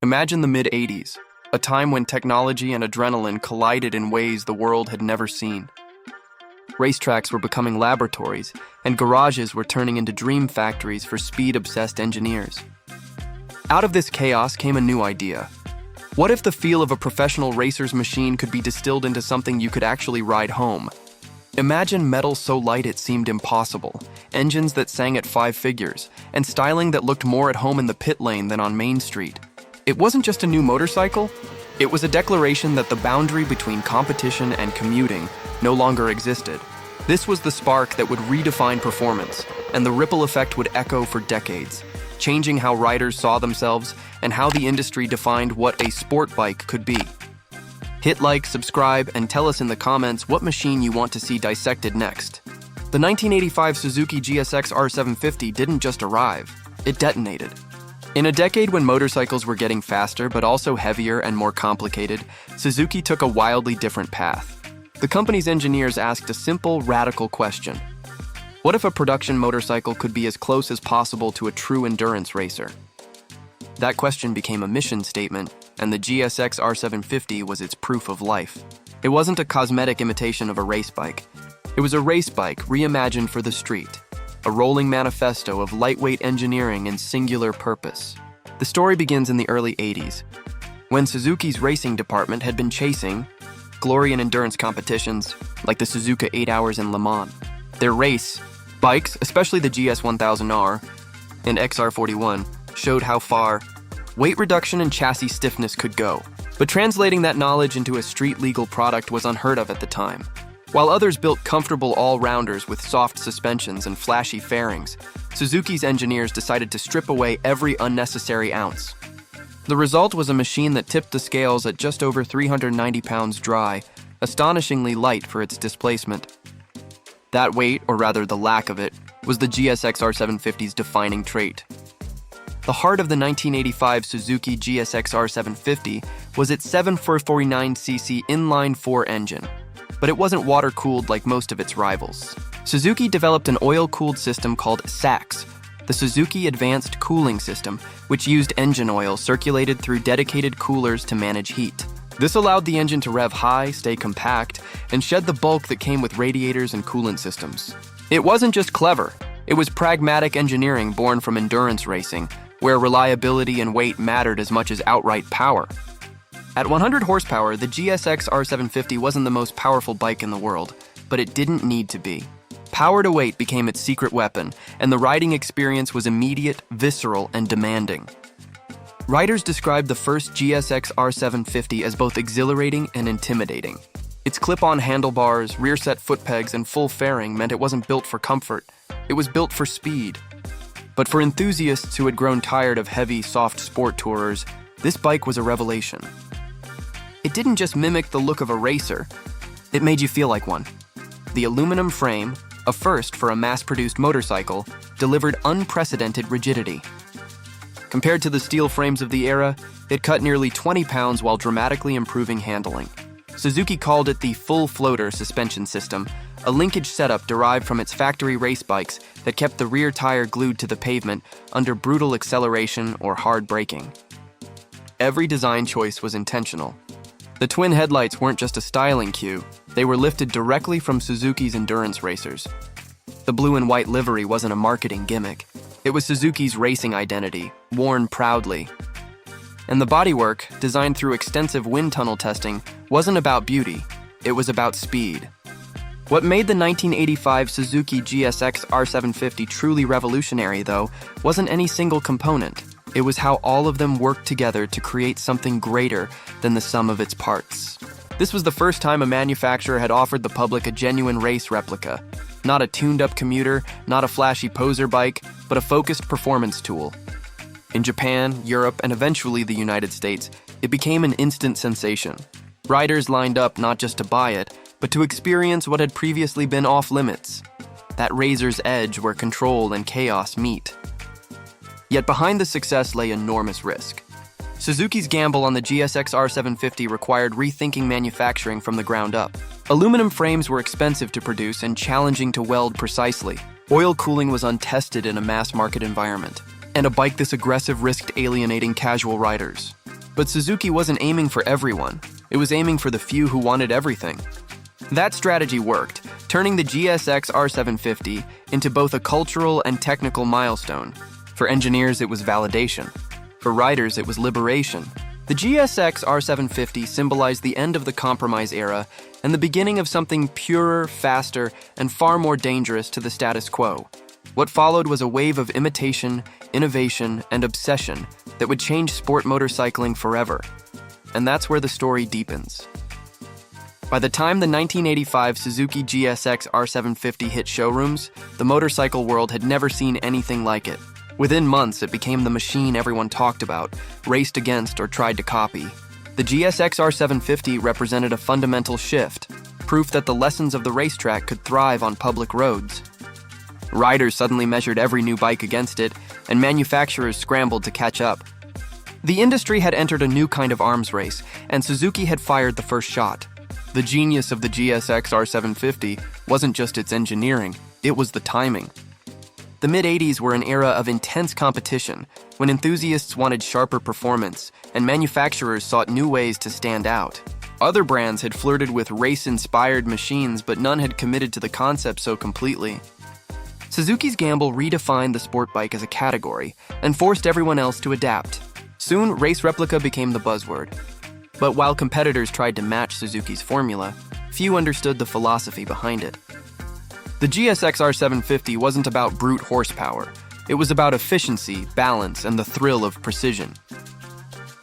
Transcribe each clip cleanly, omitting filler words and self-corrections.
Imagine the mid-'80s, a time when technology and adrenaline collided in ways the world had never seen. Racetracks were becoming laboratories, and garages were turning into dream factories for speed-obsessed engineers. Out of this chaos came a new idea. What if the feel of a professional racer's machine could be distilled into something you could actually ride home? Imagine metal so light it seemed impossible, engines that sang at 5 figures, and styling that looked more at home in the pit lane than on Main Street. It wasn't just a new motorcycle, it was a declaration that the boundary between competition and commuting no longer existed. This was the spark that would redefine performance, and the ripple effect would echo for decades, changing how riders saw themselves and how the industry defined what a sport bike could be. Hit like, subscribe, and tell us in the comments what machine you want to see dissected next. The 1985 Suzuki GSX-R750 didn't just arrive, it detonated. In a decade when motorcycles were getting faster but also heavier and more complicated, Suzuki took a wildly different path. The company's engineers asked a simple, radical question. What if a production motorcycle could be as close as possible to a true endurance racer? That question became a mission statement, and the GSX-R750 was its proof of life. It wasn't a cosmetic imitation of a race bike. It was a race bike reimagined for the street, a rolling manifesto of lightweight engineering and singular purpose. The story begins in the early 80s, when Suzuki's racing department had been chasing glory in endurance competitions like the Suzuka 8 Hours in Le Mans. Their race bikes, especially the GS1000R and XR41, showed how far weight reduction and chassis stiffness could go. But translating that knowledge into a street-legal product was unheard of at the time. While others built comfortable all-rounders with soft suspensions and flashy fairings, Suzuki's engineers decided to strip away every unnecessary ounce. The result was a machine that tipped the scales at just over 390 pounds dry, astonishingly light for its displacement. That weight, or rather the lack of it, was the GSX-R750's defining trait. The heart of the 1985 Suzuki GSX-R750 was its 749cc inline-4 engine, but it wasn't water-cooled like most of its rivals. Suzuki developed an oil-cooled system called SAX, the Suzuki Advanced Cooling System, which used engine oil circulated through dedicated coolers to manage heat. This allowed the engine to rev high, stay compact, and shed the bulk that came with radiators and coolant systems. It wasn't just clever, it was pragmatic engineering born from endurance racing, where reliability and weight mattered as much as outright power. At 100 horsepower, the GSX-R750 wasn't the most powerful bike in the world, but it didn't need to be. Power to weight became its secret weapon, and the riding experience was immediate, visceral, and demanding. Riders described the first GSX-R750 as both exhilarating and intimidating. Its clip-on handlebars, rear-set foot pegs, and full fairing meant it wasn't built for comfort. It was built for speed. But for enthusiasts who had grown tired of heavy, soft sport tourers, this bike was a revelation. It didn't just mimic the look of a racer, it made you feel like one. The aluminum frame, a first for a mass-produced motorcycle, delivered unprecedented rigidity. Compared to the steel frames of the era, it cut nearly 20 pounds while dramatically improving handling. Suzuki called it the full floater suspension system, a linkage setup derived from its factory race bikes that kept the rear tire glued to the pavement under brutal acceleration or hard braking. Every design choice was intentional. The twin headlights weren't just a styling cue, they were lifted directly from Suzuki's endurance racers. The blue and white livery wasn't a marketing gimmick. It was Suzuki's racing identity, worn proudly. And the bodywork, designed through extensive wind tunnel testing, wasn't about beauty, it was about speed. What made the 1985 Suzuki GSX-R750 truly revolutionary, though, wasn't any single component. It was how all of them worked together to create something greater than the sum of its parts. This was the first time a manufacturer had offered the public a genuine race replica. Not a tuned-up commuter, not a flashy poser bike, but a focused performance tool. In Japan, Europe, and eventually the United States, it became an instant sensation. Riders lined up not just to buy it, but to experience what had previously been off-limits. That razor's edge where control and chaos meet. Yet behind the success lay enormous risk. Suzuki's gamble on the GSX-R750 required rethinking manufacturing from the ground up. Aluminum frames were expensive to produce and challenging to weld precisely. Oil cooling was untested in a mass-market environment, and a bike this aggressive risked alienating casual riders. But Suzuki wasn't aiming for everyone. It was aiming for the few who wanted everything. That strategy worked, turning the GSX-R750 into both a cultural and technical milestone. For engineers, it was validation. For riders, it was liberation. The GSX-R750 symbolized the end of the compromise era and the beginning of something purer, faster, and far more dangerous to the status quo. What followed was a wave of imitation, innovation, and obsession that would change sport motorcycling forever. And that's where the story deepens. By the time the 1985 Suzuki GSX-R750 hit showrooms, the motorcycle world had never seen anything like it. Within months, it became the machine everyone talked about, raced against, or tried to copy. The GSX-R750 represented a fundamental shift, proof that the lessons of the racetrack could thrive on public roads. Riders suddenly measured every new bike against it, and manufacturers scrambled to catch up. The industry had entered a new kind of arms race, and Suzuki had fired the first shot. The genius of the GSX-R750 wasn't just its engineering, it was the timing. The mid-'80s were an era of intense competition, when enthusiasts wanted sharper performance, and manufacturers sought new ways to stand out. Other brands had flirted with race-inspired machines, but none had committed to the concept so completely. Suzuki's gamble redefined the sport bike as a category, and forced everyone else to adapt. Soon, race replica became the buzzword. But while competitors tried to match Suzuki's formula, few understood the philosophy behind it. The GSX-R750 wasn't about brute horsepower. It was about efficiency, balance, and the thrill of precision.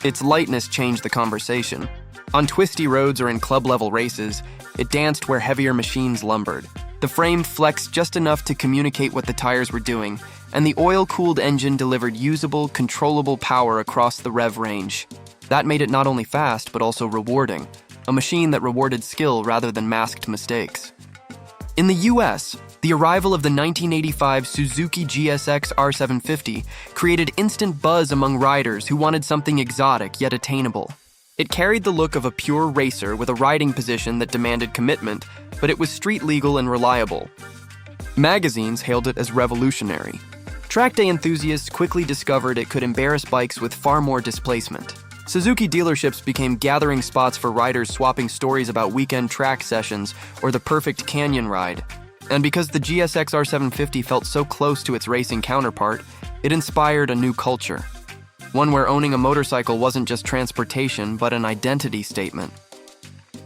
Its lightness changed the conversation. On twisty roads or in club-level races, it danced where heavier machines lumbered. The frame flexed just enough to communicate what the tires were doing, and the oil-cooled engine delivered usable, controllable power across the rev range. That made it not only fast, but also rewarding, a machine that rewarded skill rather than masked mistakes. In the US, the arrival of the 1985 Suzuki GSX-R750 created instant buzz among riders who wanted something exotic yet attainable. It carried the look of a pure racer with a riding position that demanded commitment, but it was street legal and reliable. Magazines hailed it as revolutionary. Track day enthusiasts quickly discovered it could embarrass bikes with far more displacement. Suzuki dealerships became gathering spots for riders swapping stories about weekend track sessions or the perfect canyon ride. And because the GSX-R750 felt so close to its racing counterpart, it inspired a new culture. One where owning a motorcycle wasn't just transportation, but an identity statement.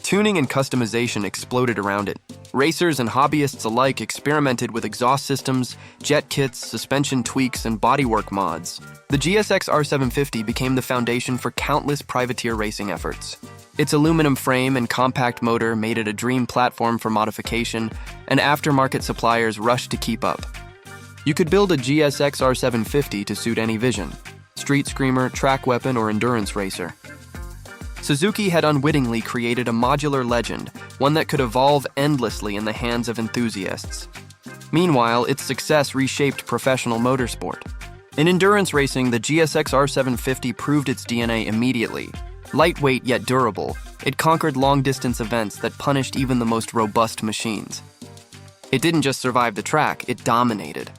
Tuning and customization exploded around it. Racers and hobbyists alike experimented with exhaust systems, jet kits, suspension tweaks, and bodywork mods. The GSX-R750 became the foundation for countless privateer racing efforts. Its aluminum frame and compact motor made it a dream platform for modification, and aftermarket suppliers rushed to keep up. You could build a GSX-R750 to suit any vision: street screamer, track weapon, or endurance racer. Suzuki had unwittingly created a modular legend, one that could evolve endlessly in the hands of enthusiasts. Meanwhile, its success reshaped professional motorsport. In endurance racing, the GSX-R750 proved its DNA immediately. Lightweight yet durable, it conquered long-distance events that punished even the most robust machines. It didn't just survive the track, it dominated.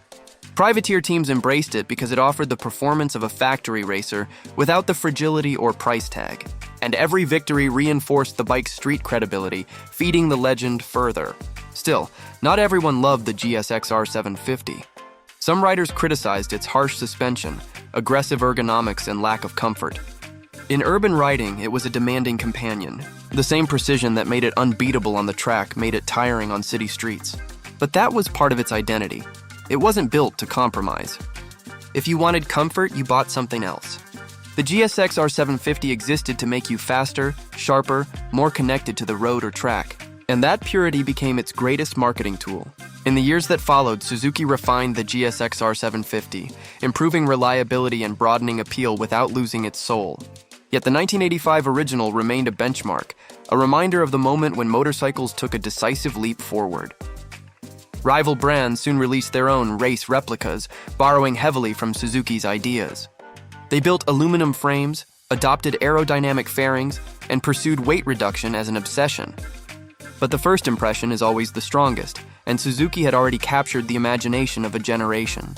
Privateer teams embraced it because it offered the performance of a factory racer without the fragility or price tag. And every victory reinforced the bike's street credibility, feeding the legend further. Still, not everyone loved the GSX-R750. Some riders criticized its harsh suspension, aggressive ergonomics, and lack of comfort. In urban riding, it was a demanding companion. The same precision that made it unbeatable on the track made it tiring on city streets. But that was part of its identity. It wasn't built to compromise. If you wanted comfort, you bought something else. The GSX-R750 existed to make you faster, sharper, more connected to the road or track. And that purity became its greatest marketing tool. In the years that followed, Suzuki refined the GSX-R750, improving reliability and broadening appeal without losing its soul. Yet the 1985 original remained a benchmark, a reminder of the moment when motorcycles took a decisive leap forward. Rival brands soon released their own race replicas, borrowing heavily from Suzuki's ideas. They built aluminum frames, adopted aerodynamic fairings, and pursued weight reduction as an obsession. But the first impression is always the strongest, and Suzuki had already captured the imagination of a generation.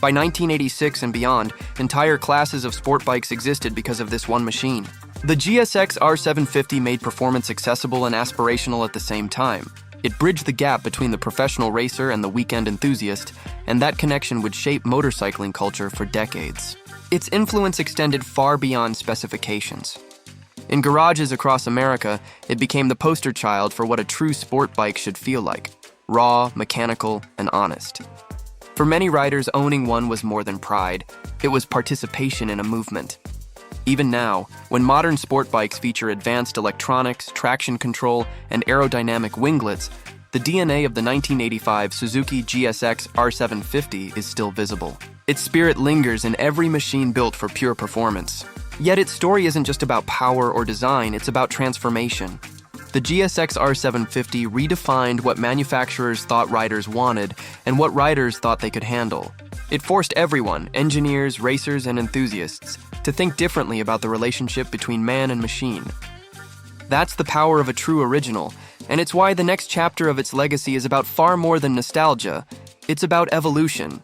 By 1986 and beyond, entire classes of sport bikes existed because of this one machine. The GSX-R750 made performance accessible and aspirational at the same time. It bridged the gap between the professional racer and the weekend enthusiast, and that connection would shape motorcycling culture for decades. Its influence extended far beyond specifications. In garages across America, it became the poster child for what a true sport bike should feel like: raw, mechanical, and honest. For many riders, owning one was more than pride. It was participation in a movement. Even now, when modern sport bikes feature advanced electronics, traction control, and aerodynamic winglets, the DNA of the 1985 Suzuki GSX-R750 is still visible. Its spirit lingers in every machine built for pure performance. Yet its story isn't just about power or design, it's about transformation. The GSX-R750 redefined what manufacturers thought riders wanted and what riders thought they could handle. It forced everyone, engineers, racers, and enthusiasts, to think differently about the relationship between man and machine. That's the power of a true original, and it's why the next chapter of its legacy is about far more than nostalgia. It's about evolution.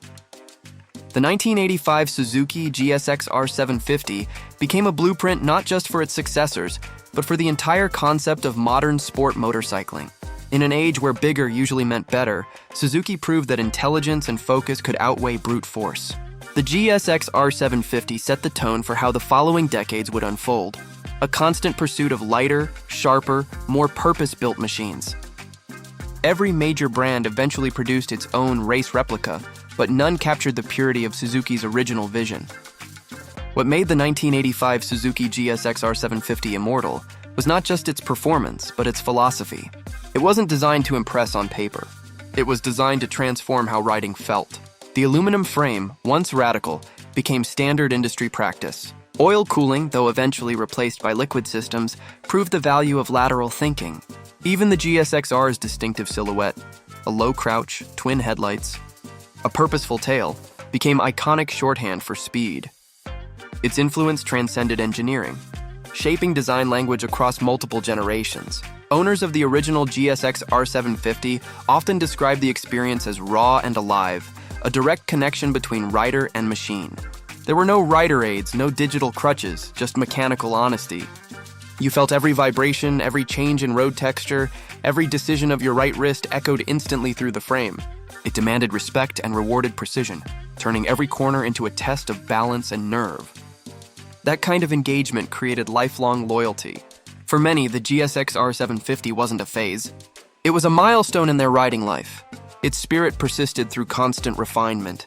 The 1985 Suzuki GSX-R750 became a blueprint not just for its successors, but for the entire concept of modern sport motorcycling. In an age where bigger usually meant better, Suzuki proved that intelligence and focus could outweigh brute force. The GSX-R750 set the tone for how the following decades would unfold: a constant pursuit of lighter, sharper, more purpose-built machines. Every major brand eventually produced its own race replica, but none captured the purity of Suzuki's original vision. What made the 1985 Suzuki GSX-R750 immortal was not just its performance, but its philosophy. It wasn't designed to impress on paper. It was designed to transform how riding felt. The aluminum frame, once radical, became standard industry practice. Oil cooling, though eventually replaced by liquid systems, proved the value of lateral thinking. Even the GSX-R's distinctive silhouette, a low crouch, twin headlights, a purposeful tail, became iconic shorthand for speed. Its influence transcended engineering, shaping design language across multiple generations. Owners of the original GSX-R750 often describe the experience as raw and alive, a direct connection between rider and machine. There were no rider aids, no digital crutches, just mechanical honesty. You felt every vibration, every change in road texture, every decision of your right wrist echoed instantly through the frame. It demanded respect and rewarded precision, turning every corner into a test of balance and nerve. That kind of engagement created lifelong loyalty. For many, the GSX-R750 wasn't a phase. It was a milestone in their riding life. Its spirit persisted through constant refinement.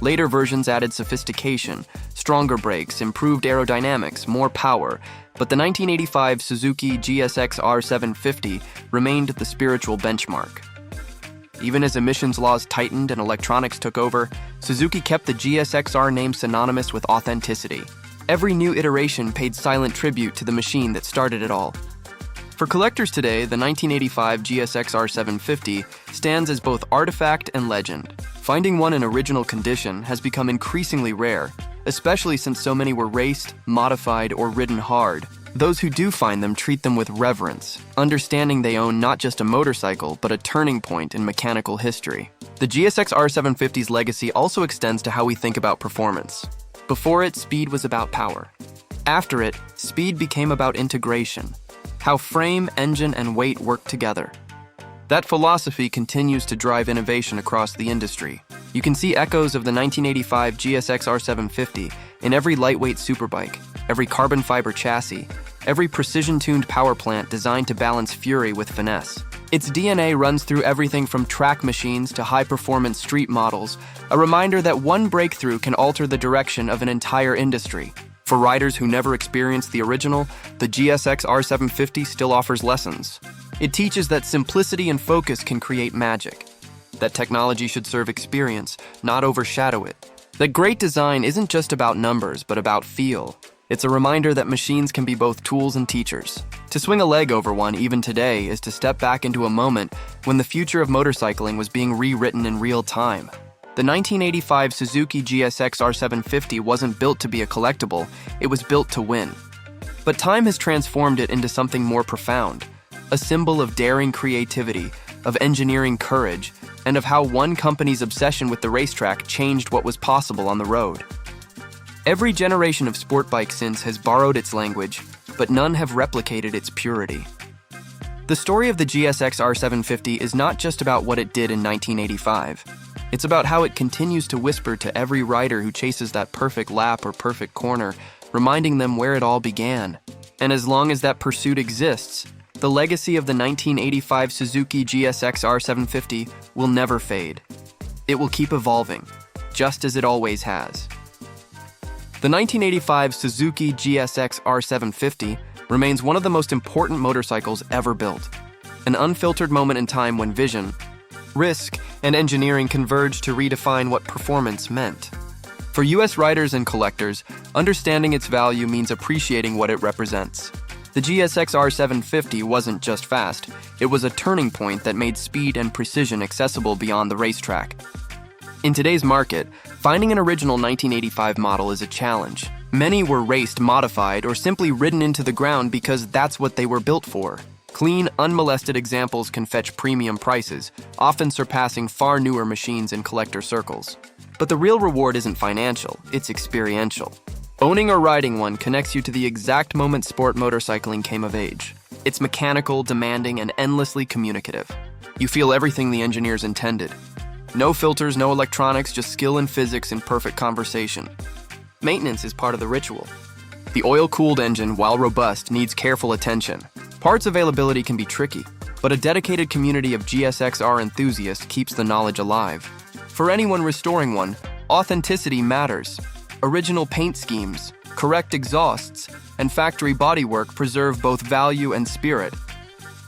Later versions added sophistication, stronger brakes, improved aerodynamics, more power, but the 1985 Suzuki GSX-R750 remained the spiritual benchmark. Even as emissions laws tightened and electronics took over, Suzuki kept the GSX-R name synonymous with authenticity. Every new iteration paid silent tribute to the machine that started it all. For collectors today, the 1985 GSX-R750 stands as both artifact and legend. Finding one in original condition has become increasingly rare, especially since so many were raced, modified, or ridden hard. Those who do find them treat them with reverence, understanding they own not just a motorcycle, but a turning point in mechanical history. The GSX-R750's legacy also extends to how we think about performance. Before it, speed was about power. After it, speed became about integration, how frame, engine, and weight work together. That philosophy continues to drive innovation across the industry. You can see echoes of the 1985 GSX-R750 in every lightweight superbike, every carbon fiber chassis, every precision-tuned power plant designed to balance fury with finesse. Its DNA runs through everything from track machines to high-performance street models, a reminder that one breakthrough can alter the direction of an entire industry. For riders who never experienced the original, the GSX-R750 still offers lessons. It teaches that simplicity and focus can create magic, that technology should serve experience, not overshadow it, that great design isn't just about numbers, but about feel. It's a reminder that machines can be both tools and teachers. To swing a leg over one even today is to step back into a moment when the future of motorcycling was being rewritten in real time. The 1985 Suzuki GSX-R750 wasn't built to be a collectible, it was built to win. But time has transformed it into something more profound, a symbol of daring creativity, of engineering courage, and of how one company's obsession with the racetrack changed what was possible on the road. Every generation of sport bike since has borrowed its language, but none have replicated its purity. The story of the GSX-R750 is not just about what it did in 1985. It's about how it continues to whisper to every rider who chases that perfect lap or perfect corner, reminding them where it all began. And as long as that pursuit exists, the legacy of the 1985 Suzuki GSX-R750 will never fade. It will keep evolving, just as it always has. The 1985 Suzuki GSX-R750 remains one of the most important motorcycles ever built, an unfiltered moment in time when vision, risk, and engineering converged to redefine what performance meant. For US riders and collectors, understanding its value means appreciating what it represents. The GSX-R750 wasn't just fast, it was a turning point that made speed and precision accessible beyond the racetrack. In today's market, finding an original 1985 model is a challenge. Many were raced, modified, or simply ridden into the ground because that's what they were built for. Clean, unmolested examples can fetch premium prices, often surpassing far newer machines in collector circles. But the real reward isn't financial, it's experiential. Owning or riding one connects you to the exact moment sport motorcycling came of age. It's mechanical, demanding, and endlessly communicative. You feel everything the engineers intended. No filters, no electronics, just skill and physics in perfect conversation. Maintenance is part of the ritual. The oil-cooled engine, while robust, needs careful attention. Parts availability can be tricky, but a dedicated community of GSX-R enthusiasts keeps the knowledge alive. For anyone restoring one, authenticity matters. Original paint schemes, correct exhausts, and factory bodywork preserve both value and spirit.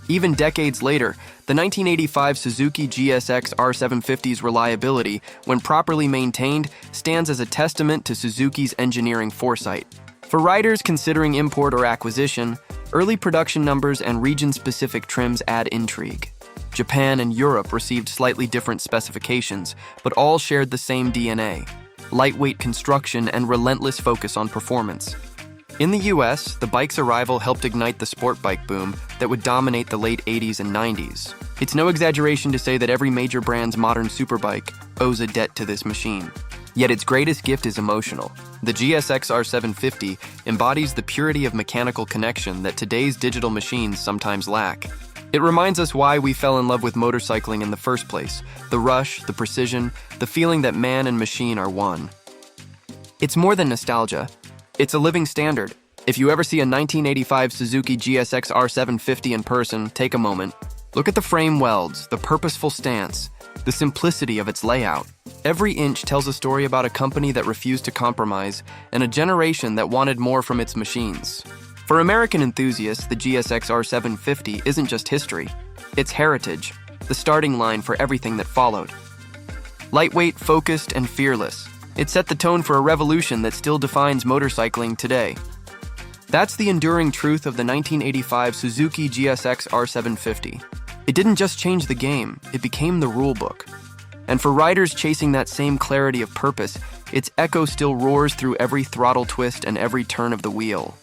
Even decades later, the 1985 Suzuki GSX-R750's reliability, when properly maintained, stands as a testament to Suzuki's engineering foresight. For riders considering import or acquisition, early production numbers and region-specific trims add intrigue. Japan and Europe received slightly different specifications, but all shared the same DNA: lightweight construction and relentless focus on performance. In the US, the bike's arrival helped ignite the sport bike boom that would dominate the late 80s and 90s. It's no exaggeration to say that every major brand's modern superbike owes a debt to this machine. Yet its greatest gift is emotional. The GSX-R750 embodies the purity of mechanical connection that today's digital machines sometimes lack. It reminds us why we fell in love with motorcycling in the first place: the rush, the precision, the feeling that man and machine are one. It's more than nostalgia. It's a living standard. If you ever see a 1985 Suzuki GSX-R750 in person, take a moment. Look at the frame welds, the purposeful stance, the simplicity of its layout. Every inch tells a story about a company that refused to compromise and a generation that wanted more from its machines. For American enthusiasts, the GSX-R750 isn't just history. It's heritage, the starting line for everything that followed. Lightweight, focused, and fearless, it set the tone for a revolution that still defines motorcycling today. That's the enduring truth of the 1985 Suzuki GSX-R750. It didn't just change the game, it became the rulebook. And for riders chasing that same clarity of purpose, its echo still roars through every throttle twist and every turn of the wheel.